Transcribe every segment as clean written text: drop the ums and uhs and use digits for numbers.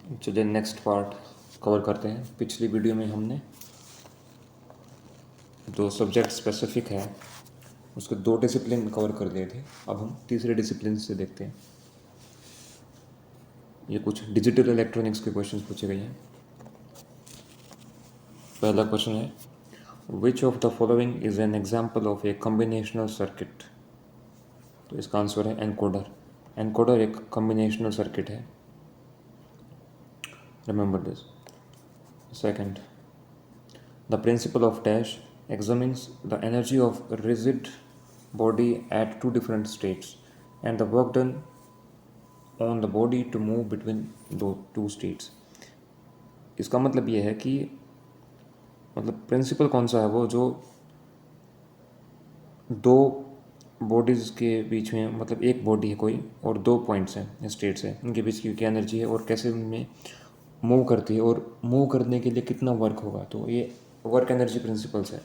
चलिए next part cover करते हैं। पिछली वीडियो में हमने जो सब्जेक्ट स्पेसिफिक है उसके 2 डिसिप्लिन कवर कर लिए थे। अब हम तीसरे डिसिप्लिन से देखते हैं। ये कुछ डिजिटल इलेक्ट्रॉनिक्स के क्वेश्चन पूछे गए हैं। पहला क्वेश्चन है, विच of the following is an example of A combinational circuit. तो इसका आंसर है एनकोडर। एनकोडर एक कॉम्बिनेशनल सर्किट है, remember this. Second, the principle of dash examines the energy of a rigid body at 2 different states and the work done on the body to move between the 2 states। इसका मतलब ये है कि principal कौन सा है, वो जो दो बॉडीज़ के बीच में, एक बॉडी है कोई और 2 पॉइंट्स हैं, स्टेट्स हैं, उनके बीच की क्या एनर्जी है और कैसे उनमें मूव करती है और मूव करने के लिए कितना वर्क होगा। तो ये वर्क एनर्जी प्रिंसिपल्स है,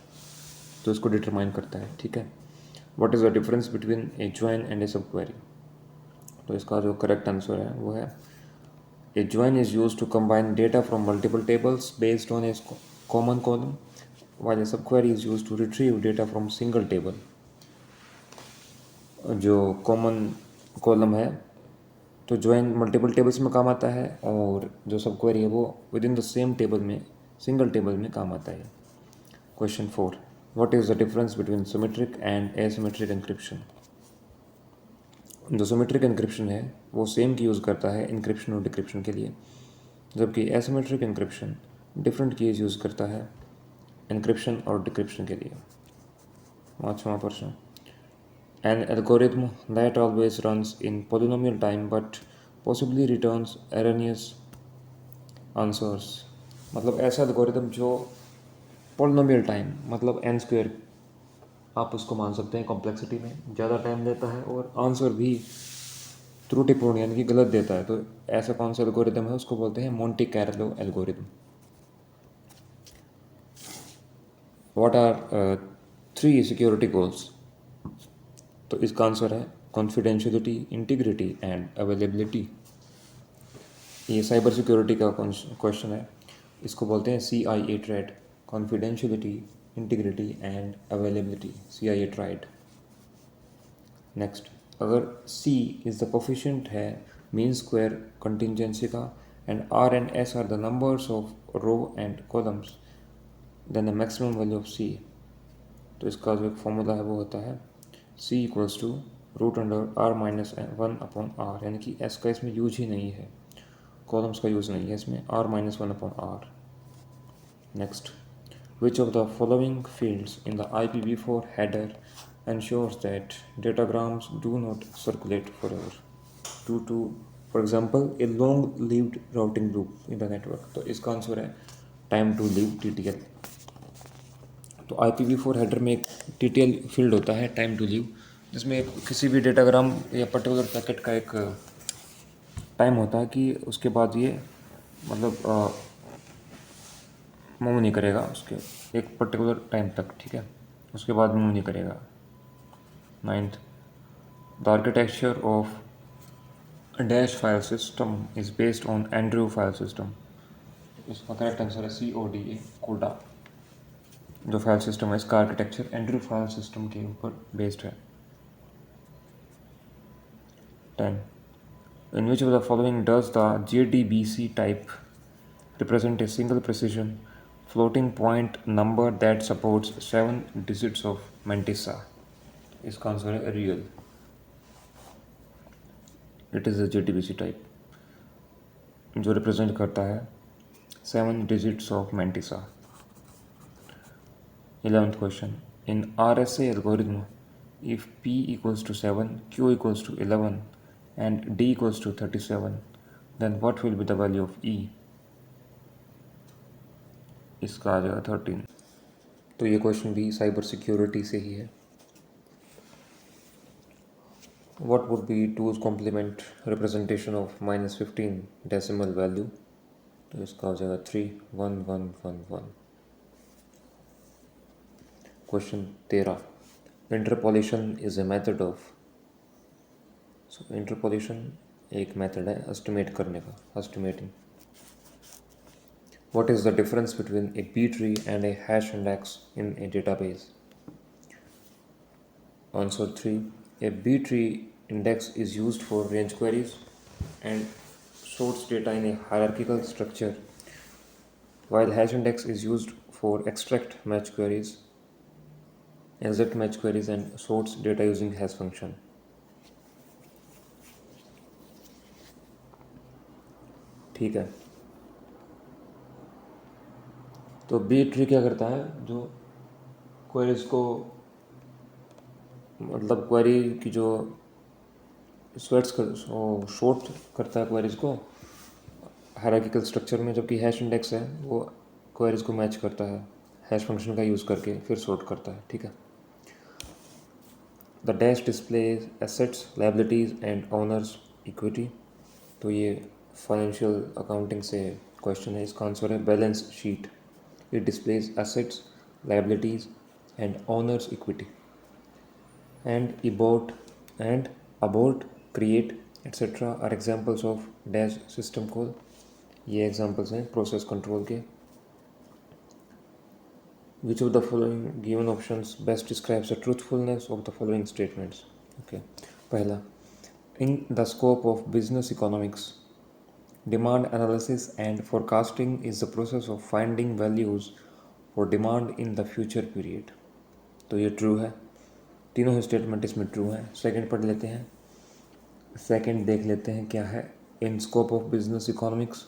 तो इसको डिटरमाइन करता है। ठीक है। What is the difference between a join and a subquery. तो इसका जो करेक्ट आंसर है वो है, a join is use to combine data from multiple tables based on a common column, while a subquery is used to retrieve data from single table। जो common column है तो join multiple tables में काम आता है, और जो सब क्वेरी है वो with in the same table में, सिंगल टेबल में काम आता है। Question 4, what is the difference between symmetric and asymmetric encryption. जो सिमेट्रिक एन्क्रिप्शन है वो सेम की यूज़ करता है इनक्रिप्शन और डिक्रिप्शन के लिए, जबकि asymmetric encryption different keys use करता है एन्क्रिप्शन और डिक्रिप्शन के लिए। 5वां प्रश्न, an algorithm that always runs in polynomial time but possibly returns erroneous answers। ऐसा एल्गोरिथम जो पोलिनोमियल टाइम n स्क्वेयर, आप उसको मान सकते हैं कॉम्प्लेक्सिटी में, ज़्यादा टाइम लेता है और आंसर भी त्रुटिपूर्ण यानी कि गलत देता है। तो ऐसा कौन सा एल्गोरिथम है, उसको बोलते हैं Monte Carlo algorithm. What are 3 security goals. तो इसका आंसर है कॉन्फिडेंशियलिटी, इंटीग्रिटी एंड अवेलेबिलिटी। ये साइबर सिक्योरिटी का क्वेश्चन है, इसको बोलते हैं CIA triad, confidentiality, integrity and availability, CIA triad. Next, अगर C इज़ द कोफिशिएंट है मीन स्क्वायर कंटिंजेंसी का and R and S are the numbers of row and columns, then the maximum value of C। तो इसका जो एक formula है वो होता है C इक्वल्स टू √R-1/R, यानी कि S का इसमें यूज ही नहीं है, कॉलम्स का यूज़ नहीं है इसमें, R-1/R। Next, which of the following fields in the IPv4 header ensures that datagrams do not circulate forever due to, for example, a long-lived routing loop in the network। तो इसका answer है time to leave, TTL। तो IPv4 header में एक TTL field होता है, time to leave, जिसमें किसी भी डेटाग्राम या पर्टिकुलर पैकेट का एक टाइम होता है कि उसके बाद ये मूव नहीं करेगा उसके एक पर्टिकुलर टाइम तक। ठीक है, उसके बाद मूव नहीं करेगा। 9th, the architecture of dash file system is based on Andrew file system. इसका करेक्ट आंसर है CODA, कोडा। जो फाइल सिस्टम है इसका आर्किटेक्चर एंड्रयू फाइल सिस्टम के ऊपर बेस्ड है। 10, in which of the following does the JDBC type represent a single precision floating point number that supports 7 digits of Mantissa। इसका answer है real, it is a JDBC type जो represent करता है 7 digits of Mantissa। 11th question, in RSA algorithm, if P equals to 7, Q equals to 11 and D equals to 37, then what will be the value of E। इसका आ जाएगा 13। तो ये question भी cyber security से ही है। What would be 2's complement representation of -15 decimal value. तो इसका हो जाएगा 31111। Question 13, interpolation is a method of. So interpolation एक मेथड है एस्टिमेट करने का, estimating. What is the difference between a B tree and a hash index in a database? Answer 3. A B tree index is used for range queries and sorts data in a hierarchical structure, while hash index is used for extract match queries, exact match queries and sorts data using hash function. ठीक है, तो B tree क्या करता है, जो queries को मतलब query की जो शॉर्ट करता है क्वेरीज को हायरार्किकल स्ट्रक्चर में, जबकि हैश इंडेक्स है वो क्वेरीज को मैच करता है हैश फंक्शन का यूज़ करके फिर सॉर्ट करता है. ठीक है. The dash displays assets liabilities and owners equity. तो ये फाइनेंशियल अकाउंटिंग से क्वेश्चन है. इसका आंसर है balance sheet. It displays assets liabilities and owners equity. And ibot and abot create etcetera are examples of dash system call. ये examples हैं process control के. Which of the following given options best describes the truthfulness of the following statements? Okay. पहला, in the scope of business economics, demand analysis and forecasting is the process of finding values for demand in the future period. तो ये true है. तीनों ही statement इसमें true हैं. Second पढ़ लेते हैं. सेकंड देख लेते हैं क्या है. In scope of business economics,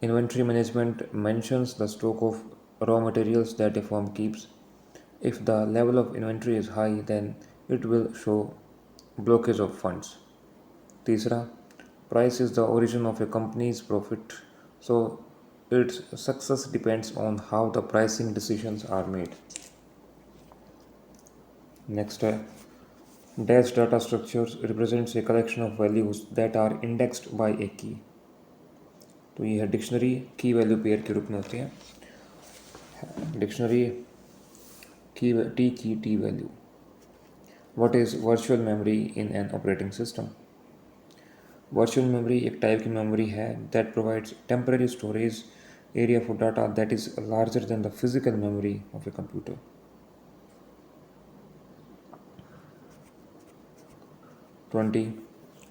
inventory management mentions the stock of raw materials that a firm keeps. If the level of inventory is high, then it will show blockage of funds. तीसरा, price is the origin of a company's profit, so its success depends on how the pricing decisions are made. Next है, dash data structures represents a collection of values that are indexed by a key. तो ये है dictionary की value pair के रूप में होती है. डिक्शनरी की T value. What is virtual memory in an operating system? Virtual memory एक टाइप की मेमोरी है that provides temporary storage area for data that is larger than the physical memory of a computer. 20.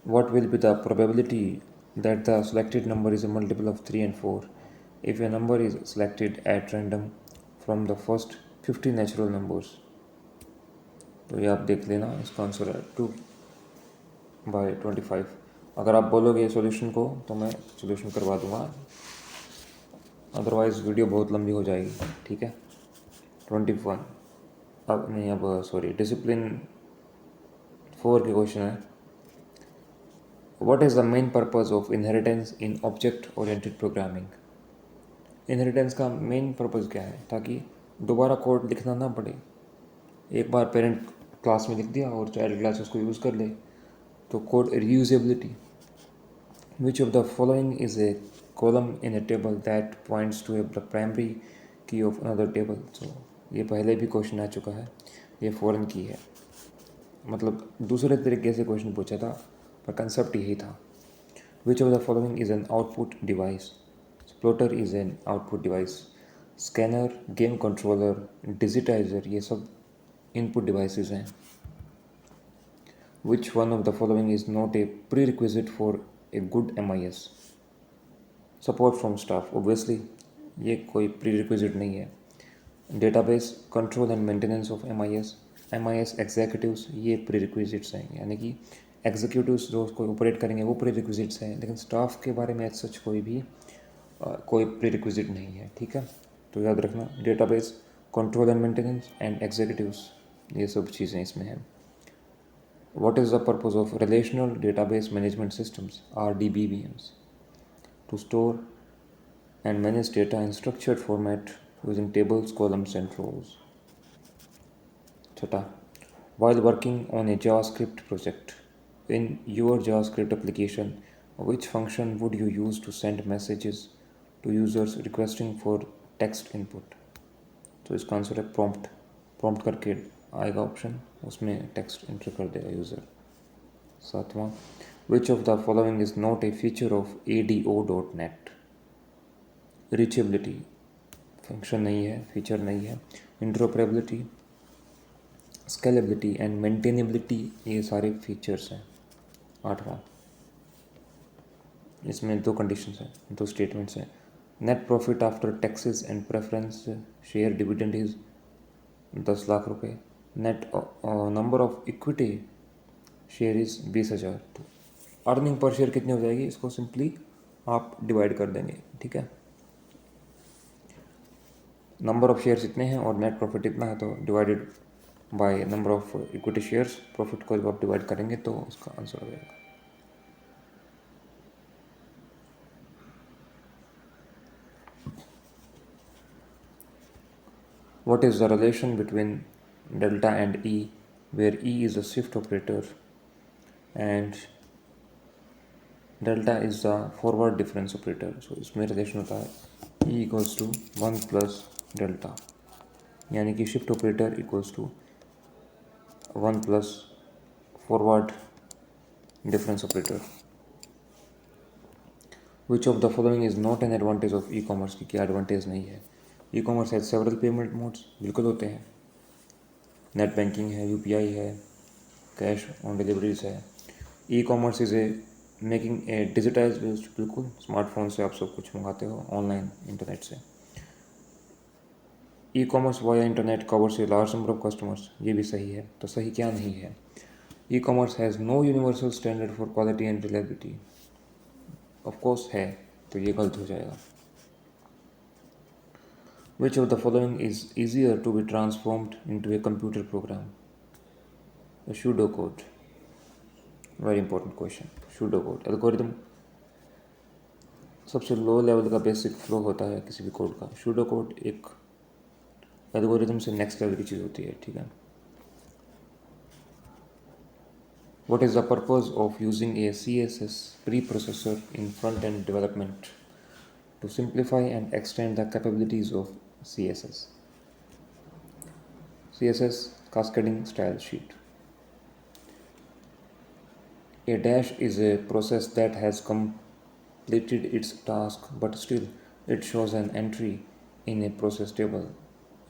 What will be the probability that the selected number is a multiple of 3 and 4 if a number is selected at random from the first 50 natural numbers? तो ये आप देख लेना. इसका answer है 2/25. अगर आप बोलोगे सॉल्यूशन को तो मैं सॉल्यूशन करवा दूंगा, अदरवाइज़ वीडियो बहुत लंबी हो जाएगी. ठीक है. 21. अब नहीं, अब सॉरी, डिसिप्लिन 4 के क्वेश्चन है. What is the main purpose of inheritance in object oriented programming? Inheritance का मेन पर्पज़ क्या है? ताकि दोबारा कोड लिखना ना पड़े. एक बार पेरेंट क्लास में लिख दिया और चाइल्ड क्लास उसको यूज़ कर ले, तो code reusability. Which of the following is a column in a table that points to the primary key of another table. So ये पहले भी क्वेश्चन आ चुका है. ये फॉरेन की है, मतलब दूसरे तरीके से क्वेश्चन पूछा था पर कंसेप्ट यही था. विच of the following is an output device? Plotter is an output device. Scanner, game controller, digitiser, ये सब इनपुट डिवाइसेस हैं. Which one of the following is not a pre requisite for a good MIS? Support from staff. Obviously ये कोई pre requisite नहीं है. Database, control and maintenance of MIS executives, ये pre requisites हैं. यानी कि executives जो उसको ऑपरेट करेंगे वो प्री रिक्विजिट्स हैं, लेकिन स्टाफ के बारे में सच कोई प्री रिक्विजिट नहीं है. ठीक है. तो याद रखना, database, control and maintenance and executives, ये सब चीज़ें इसमें हैं. What is the purpose of relational database management systems RDBMS? To store and manage data in structured format using tables, columns and rows. छठा, while working on a JavaScript project, in your JavaScript application, which function would you use to send messages to users requesting for text input? तो इसका answer है prompt. prompt करके आएगा option, उसमें text enter कर देगा user. सातवां, which of the following is not a feature of ADO.NET? Reachability function नहीं है, फीचर नहीं है। इंटरऑपरेबिलिटी, स्केलेबिलिटी एंड मेंटेनेबिलिटी, ये सारे फीचर्स हैं। 8वां, इसमें 2 कंडीशंस हैं, 2 स्टेटमेंट्स हैं। Net profit after taxes and preference share dividend is 10 lakh रुपए। Net number of equity share is 20,000। तो अर्निंग पर शेयर कितनी हो जाएगी, इसको सिंपली आप डिवाइड कर देंगे, ठीक है। नंबर ऑफ शेयर्स इतने हैं और नेट प्रॉफिट इतना है, तो divided by number of equity shares, profit को जब आप डिवाइड करेंगे तो उसका आंसर हो जाएगा। What is the relation between delta and E, where E is a shift operator and delta is the forward difference operator? So इसमें relation होता है E equals to 1 plus delta, यानी कि shift operator equals to 1 plus forward difference operator. Which of the following is not an advantage of e-commerce? की क्या advantage नहीं है? E commerce has several payment modes, बिल्कुल होते हैं। नेट बैंकिंग है, यूपीआई है, कैश ऑन डिलीवरीज है। E commerce is a making a digitize waste, बिल्कुल स्मार्टफोन से आप सब कुछ मंगाते हो ऑनलाइन इंटरनेट से। E commerce via internet covers a large number of customers, ये भी सही है। तो सही क्या नहीं है? E commerce has no universal standard for quality and reliability, of course है, तो ये गलत हो जाएगा। Which of the following is easier to be transformed into a computer program? A pseudocode. Very important question. pseudocode algorithm सबसे low level का basic flow होता है किसी भी कोड का। pseudocode एक एल्गोरिदम से नेक्स्ट लेवल की चीज़ होती है, ठीक है। What is the purpose of using a CSS preprocessor in front-end development? To simplify and extend the capabilities of CSS. CSS cascading style sheet. A dash is a process that has completed its task but still it shows an entry in a process table.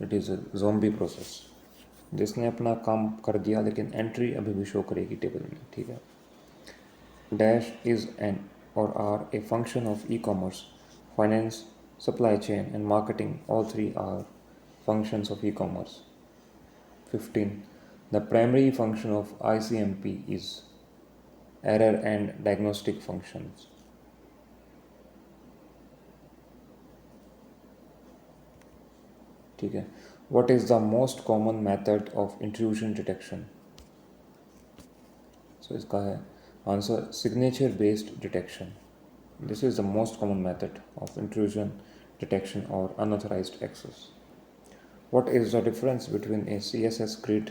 It is a zombie process. जिसने अपना काम कर दिया लेकिन entry अभी भी show करेगी table में, ठीक है। डैश इज एन और are a function of e commerce, finance, supply chain and marketing, all three are functions of e-commerce. 15. The primary function of ICMP is error and diagnostic functions. ठीक है। What is the most common method of intrusion detection? So इसका है answer signature based detection. This is the most common method of intrusion detection or unauthorized access. What is the difference between a CSS grid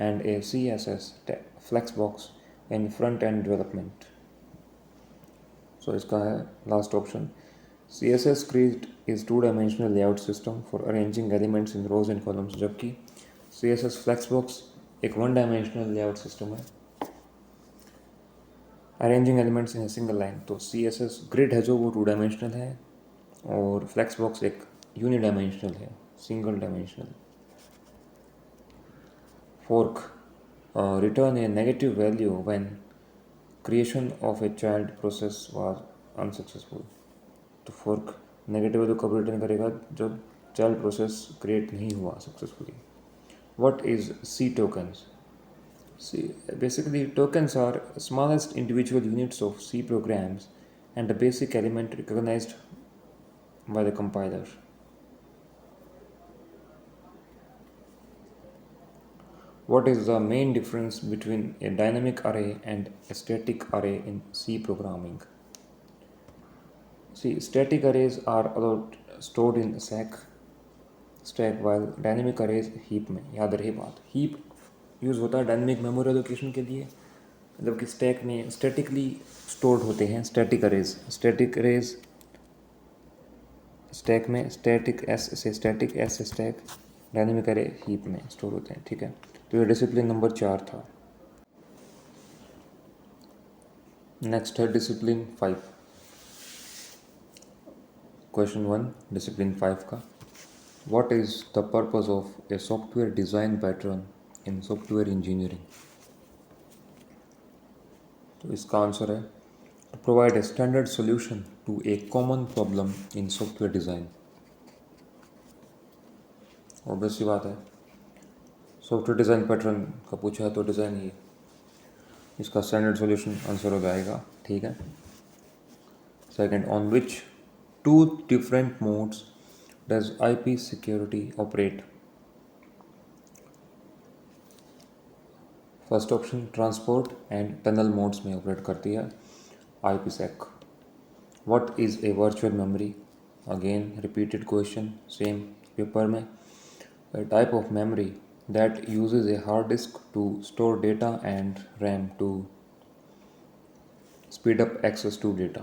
and a CSS flexbox in front-end development? So इसका है last option. CSS grid is two-dimensional layout system for arranging elements in rows and columns, जबकि CSS flexbox एक one-dimensional layout system है arranging elements in a single line. तो CSS grid है जो वो 2 dimensional है और फ्लेक्सबॉक्स एक यूनि डायमेंशनल है, single dimensional. Fork return a negative value when creation of a child process was unsuccessful. तो फोर्क नेगेटिव वैल्यू कब रिटर्न करेगा? जब चाइल्ड प्रोसेस क्रिएट नहीं हुआ successfully. What is C tokens? See, basically tokens are smallest individual units of C programs and a basic element recognized by the compiler. What is the main difference between a dynamic array and a static array in C programming? See, static arrays are stored in stack while dynamic arrays heap में। याद रहे बात, heap use होता है dynamic memory allocation के लिए, मतलब कि स्टैक में स्टैटिकली स्टोर्ड होते हैं स्टैटिक अरेज स्टैक में स्टैटिक एस से स्टैक, डायनेमिक अरे हीप में स्टोर होते हैं, ठीक है। तो ये डिसिप्लिन नंबर 4 था। नेक्स्ट है डिसिप्लिन 5, क्वेश्चन 1 डिसिप्लिन 5 का, what is the purpose of a software design pattern in software engineering. तो इसका आंसर है to provide a standard solution to a common problem in software design। Obvious सी बात है, software design pattern का पूछा है तो डिज़ाइन ही इसका स्टैंडर्ड सॉल्यूशन आंसर हो जाएगा। ठीक है। Second, on which two different modes does IP security operate. First option transport and tunnel modes में ऑपरेट करती है IPsec। What is a virtual memory, again repeated question same paper में। A type of memory that uses a hard disk to store data and RAM to speed up access to data।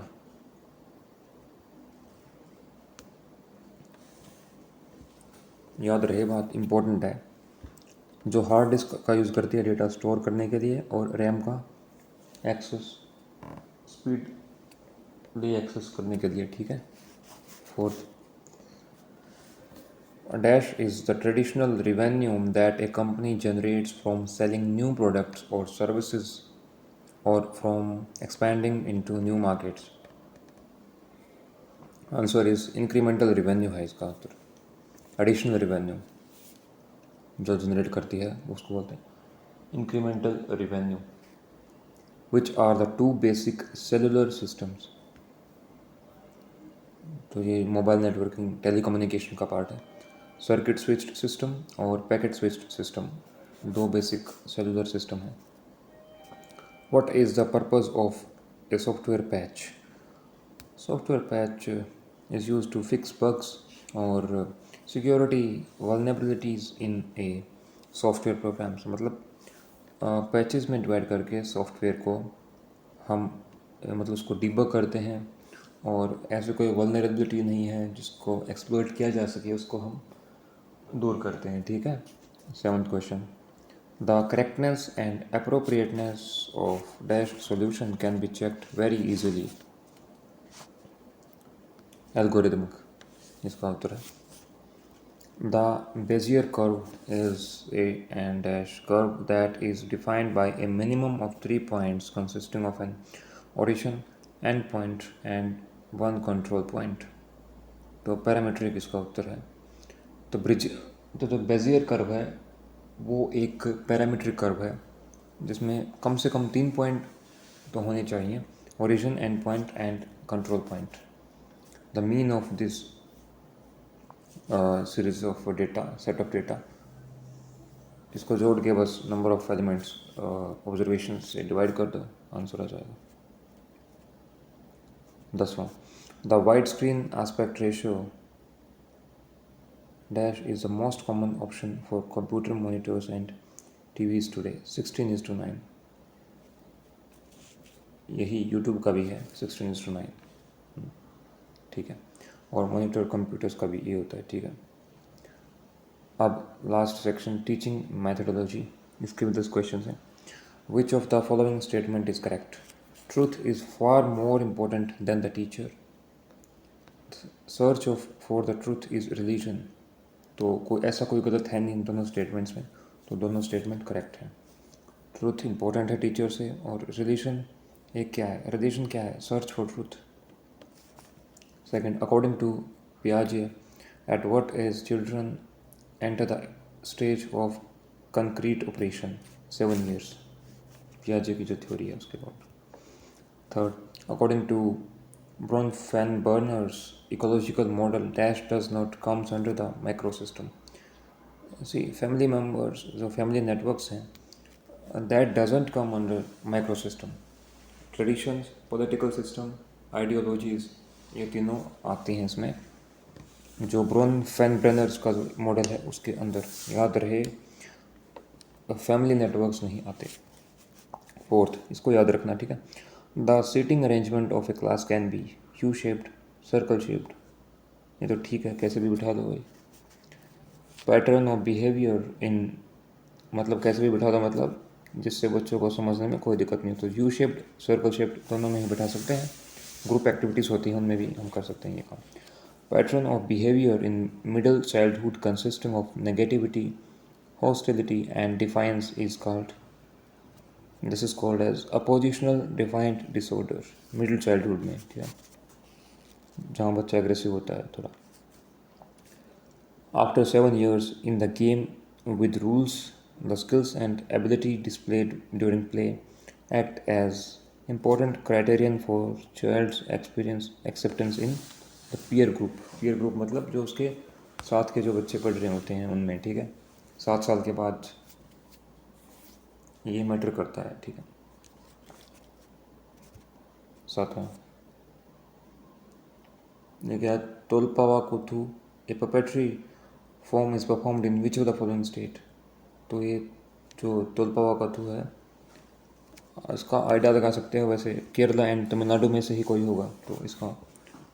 याद रहे, बात important है, जो hard disk का use करती है data store करने के लिए और रैम का एक्सेस स्पीडली एक्सेस करने के लिए। ठीक है। Fourth, a dash is the traditional revenue that a company generates from selling new products or services or from expanding into new markets। Answer is incremental revenue है इसका answer. Additional revenue जो generate करती है उसको बोलते हैं incremental revenue. Which are the two basic cellular systems. तो ये मोबाइल नेटवर्किंग टेलीकम्युनिकेशन का पार्ट है। सर्किट स्विच्ड सिस्टम और पैकेट स्विच्ड सिस्टम दो बेसिक सेलुलर सिस्टम है। What is the purpose of a software patch. Software patch is used to fix bugs or security vulnerabilities in a software program। so मतलब patches में divide करके software को हम मतलब उसको debug करते हैं और ऐसे कोई वल्नरेबिलिटी नहीं है जिसको एक्सप्लॉइट किया जा सके उसको हम दूर करते हैं। ठीक है। Seventh question, the correctness and appropriateness of dash solution can be checked very easily. Algorithmic इसका उत्तर है। The Bezier curve is a and dash curve that is defined by a minimum of 3 points consisting of an origin, end point and 1 control point. तो parametric इसका उत्तर है। तो जो Bezier curve है वो एक पैरामीट्रिक कर्व है जिसमें कम से कम 3 पॉइंट तो होने चाहिए, origin, end point and control point. The mean of this series of data, set of data, इसको जोड़ के बस नंबर ऑफ एलिमेंट्स ऑब्जर्वेशन से डिवाइड कर दो, आंसर आ जाएगा। 10वां, the wide screen aspect ratio dash is the most common option for computer monitors and TVs today 16:9। यही यूट्यूब का भी है 16:9। ठीक है। और मॉनिटर कंप्यूटर्स का भी ये होता है। ठीक है। अब लास्ट सेक्शन टीचिंग मैथडोलॉजी, इसके भी 10 क्वेश्चन हैं। विच of the following statement is correct. Truth is far more important then the teacher. Search of for the truth is religion. तो कोई गलत है नहीं इन दोनों स्टेटमेंट्स में, तो दोनों स्टेटमेंट करेक्ट हैं। ट्रूथ इम्पोर्टेंट है टीचर से, और रिलीजन एक क्या है, रिलीजन क्या है, search for truth. Second, according to Piaget, at what age children enter the stage of concrete operation? 7 years। Piaget की जो थ्योरी है उसके बाद। Third, according to Bronfenbrenner's ecological model, dash does not comes under the macrosystem। See, family members, जो family networks हैं, that doesn't come under macrosystem। Traditions, political system, ideologies, ये तीनों आती हैं इसमें, जो ब्रोनफेनब्रेनर्स का मॉडल है उसके अंदर। याद रहे, फैमिली नेटवर्क्स नहीं आते। फोर्थ, इसको याद रखना। ठीक है। The seating arrangement of a class can be U shaped, circle shaped. ये तो ठीक है, कैसे भी बिठा दो भाई। पैटर्न ऑफ बिहेवियर इन, मतलब कैसे भी बिठा दो, मतलब जिससे बच्चों को समझने में कोई दिक्कत नहीं हो। तो यू शेप्ड, सर्कल शेप्ड दोनों में ही बिठा सकते हैं। ग्रुप एक्टिविटीज़ होती हैं उनमें भी हम कर सकते हैं ये काम। Pattern of behavior in middle childhood consisting of negativity, hostility and defiance is called, this is called as oppositional defiant disorder, middle childhood में, ठीक है, जहाँ बच्चा एग्रेसिव होता है थोड़ा. After 7 years in the game with rules, the skills and ability displayed during play act as important criterion for child's experience acceptance in the peer group. Peer group मतलब जो उसके साथ के जो बच्चे पढ़ रहे होते हैं उनमें, ठीक है, 7 साल के बाद ये मैटर करता है, ठीक है. 7वां ये क्या, Tholpava Koothu a puppetry form is performed in which of the following state. तो ये जो तोल्पावा कथु है इसका आइडिया लगा सकते हो, वैसे केरला एंड तमिलनाडु में से ही कोई होगा, तो इसका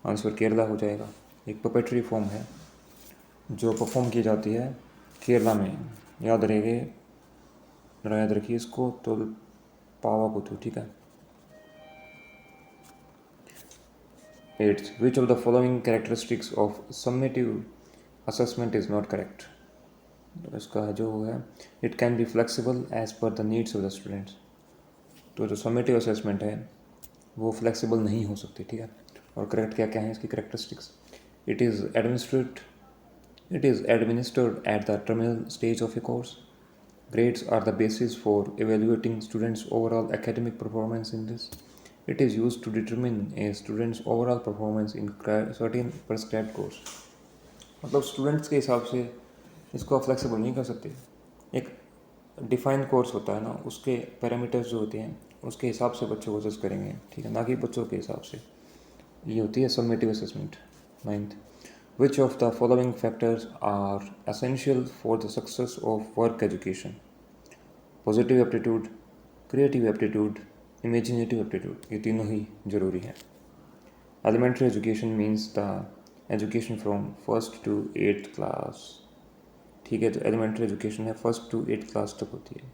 आंसर केरला हो जाएगा. एक पपेट्री फॉर्म है जो परफॉर्म की जाती है केरला में, याद रहेंगे, याद रखिए इसको, तोल्पावा कुथु, ठीक है. 8th, which of the following characteristics of summative assessment is not correct. तो इसका जो है, it can be flexible as per the needs of the students. तो जो summative assessment है वो flexible नहीं हो सकती, ठीक है. और correct क्या क्या है इसकी characteristics. It is administered at the terminal stage of a course. Grades are the basis for evaluating students' overall academic performance in this. It is used to determine a student's overall performance in certain prescribed course. मतलब students के हिसाब से इसको आप flexible नहीं कर सकते. एक डिफाइंड कोर्स होता है ना, उसके पैरामीटर्स जो होते हैं उसके हिसाब से बच्चों को जज करेंगे, ठीक है, ना कि बच्चों के हिसाब से. ये होती है summative assessment. 9th, which of the following factors are essential for the success of work education? Positive aptitude, creative aptitude, imaginative aptitude. ये तीनों ही ज़रूरी हैं. Elementary education means the education from 1st to 8th class. ठीक है, तो elementary education है 1st to 8th class तक होती है.